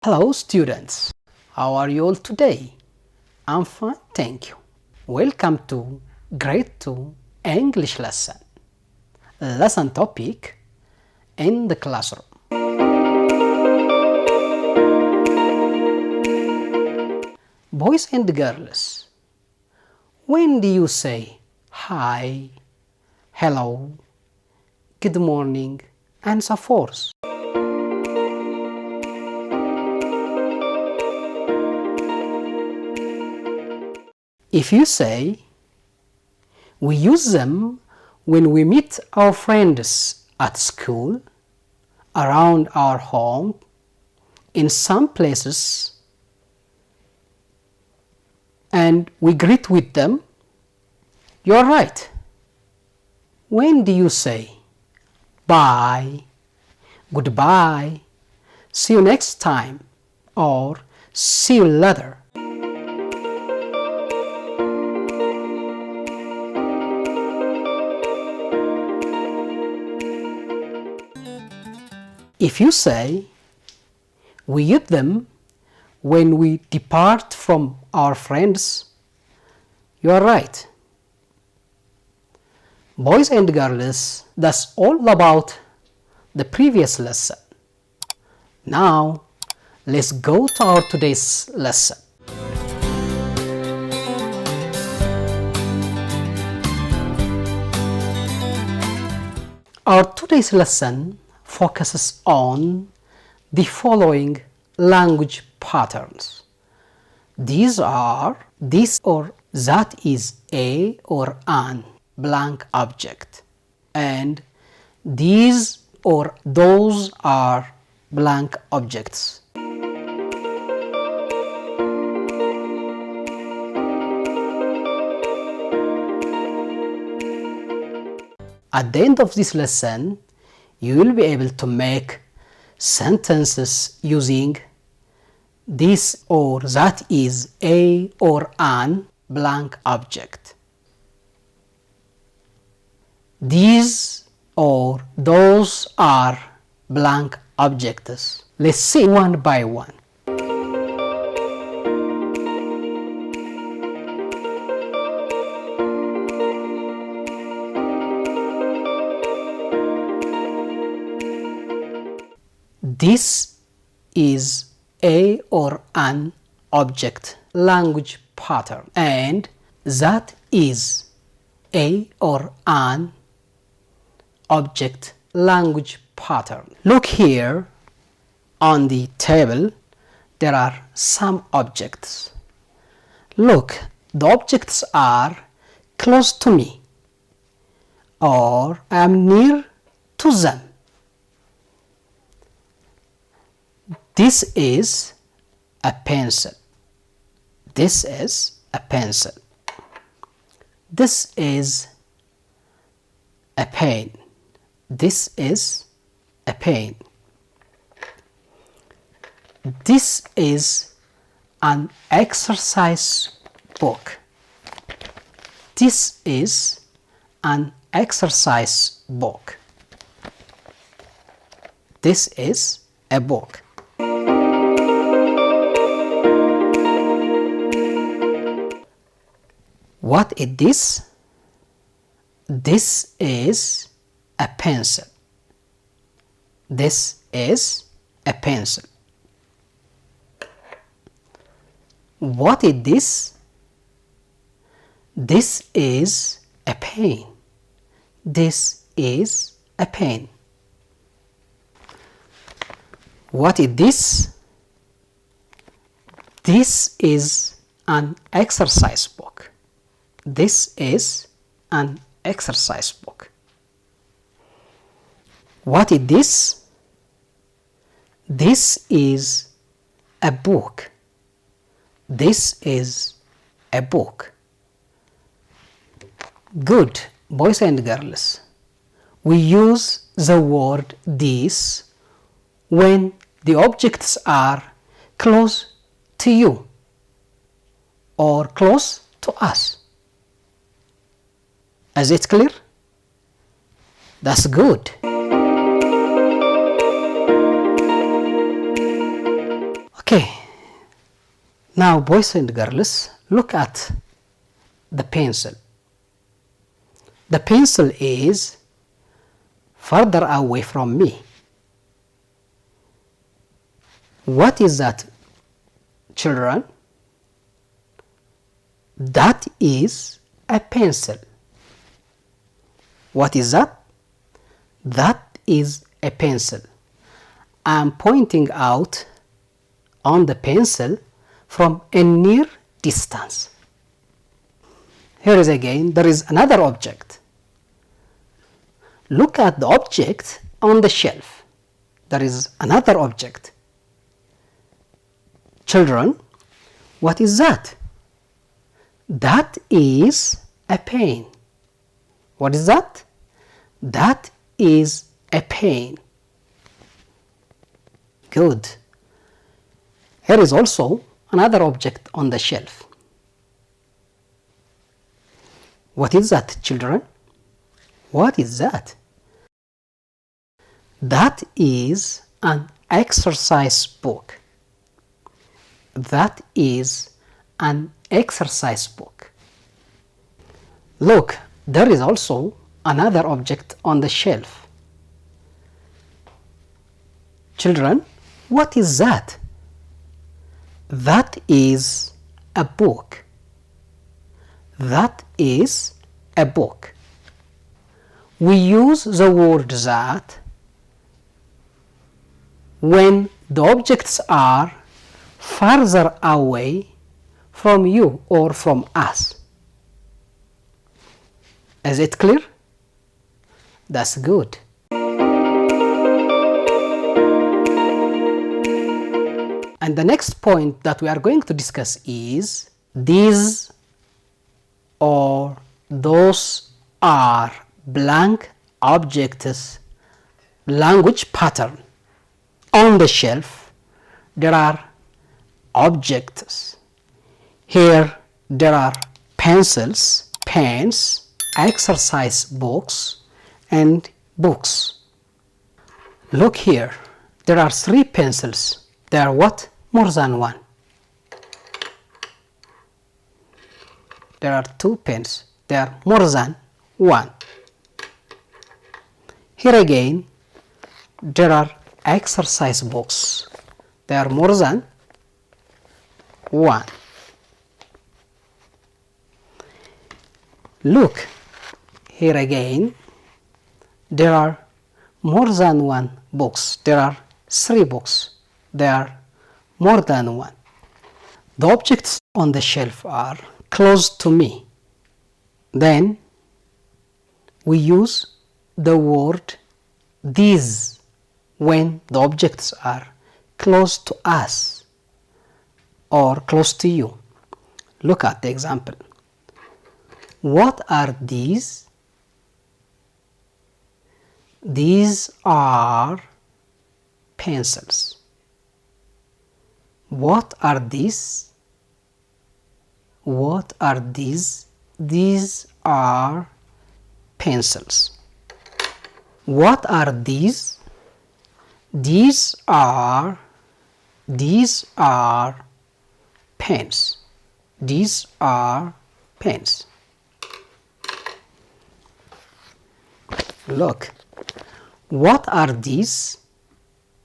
Hello students, how are you all today? I'm fine, thank you. Welcome to Grade 2 English lesson. Lesson topic in the classroom. Boys and girls, when do you say hi, hello, good morning, and so forth? If you say, we use them when we meet our friends at school, around our home, in some places, and we greet with them, you're right. When do you say bye, goodbye, see you next time, or see you later? If you say, we use them when we depart from our friends, you are right. Boys and girls, that's all about the previous lesson. Now, let's go to our today's lesson. Our today's lesson focuses on the following language patterns. These are this or that is a or an blank object, and these or those are blank objects. At the end of this lesson, you will be able to make sentences using this or that is a or an blank object. These or those are blank objects. Let's see one by one. This is a or an object language pattern, and that is a or an object language pattern. Look here on the table, there are some objects. Look, the objects are close to me, or I am near to them. This is a pencil. This is a pencil. This is a pen. This is a pen. This is an exercise book. This is an exercise book. This is a book. What is this? This is a pencil. This is a pencil. What is this? This is a pen. This is a pen. What is this? This is an exercise book. This is an exercise book. What is this? This is a book. This is a book. Good, boys and girls. We use the word this when the objects are close to you or close to us. Is it clear? That's good. Okay, now boys and girls, look at the pencil. The pencil is further away from me. What is that, children? That is a pencil. What is that? That is a pencil. I'm pointing out on the pencil from a near distance. Here is again, there is another object. Look at the object on the shelf. There is another object. Children, what is that? That is a pen. What is that? That is a pen. Good. Here is also another object on the shelf. What is that, children? What is that? That is an exercise book. That is an exercise book. Look, there is also another object on the shelf. Children, what is that? That is a book. That is a book. We use the word that when the objects are farther away from you or from us. Is it clear? That's good. And the next point that we are going to discuss is these or those are blank objects language pattern. On the shelf there are objects. Here there are pencils, pens, exercise books and books. Look here, there are 3 pencils. There are what? More than one. There are 2 pens. There are more than one. Here again there are exercise books. There are more than one. Look, here again there are more than one books. There are 3 books. There are more than one. The objects on the shelf are close to me. Then we use the word these when the objects are close to us or close to you. Look at the example. What are these? These are pencils. What are these? What are these? These are pencils. What are these? These are pens. These are pens. Look, what are these?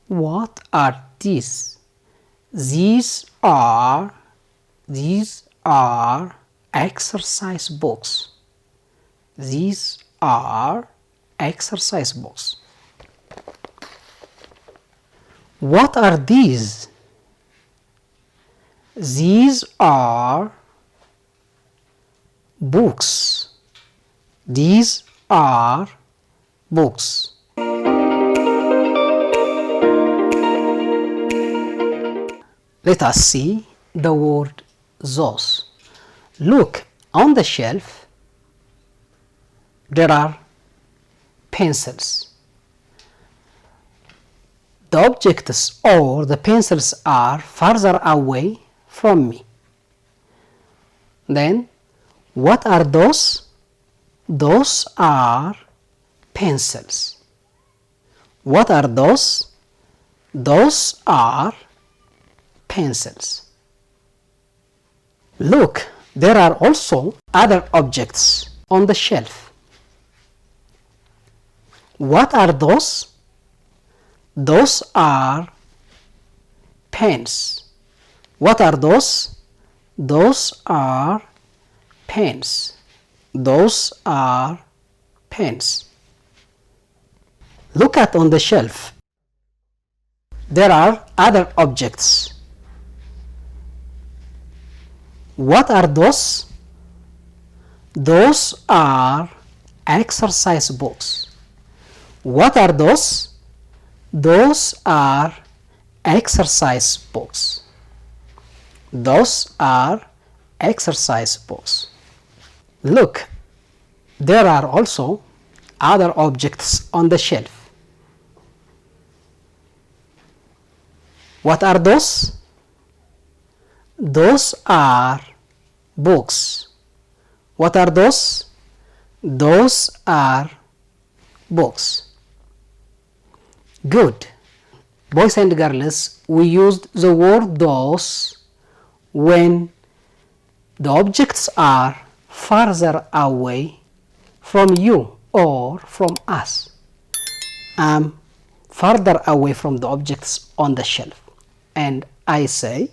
What are these? These are exercise books. These are exercise books. What are these? These are books. These are books. Let us see the word those. Look, on the shelf there are pencils. The objects or the pencils are farther away from me. Then what are those? Those are pencils. What are those? Those are pencils. Look, there are also other objects on the shelf. What are those? Those are pens. What are those? Those are pens. Those are pens. Look at on the shelf. There are other objects. What are those? Those are exercise books. What are those? Those are exercise books. Those are exercise books. Look, there are also other objects on the shelf. What are those? Those are books. What are those? Those are books. Good. Boys and girls, we used the word those when the objects are farther away from you or from us. I'm farther away from the objects on the shelf, and I say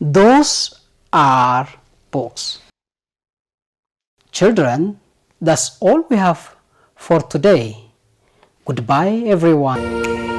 those are books. Children, that's all we have for today. Goodbye, everyone.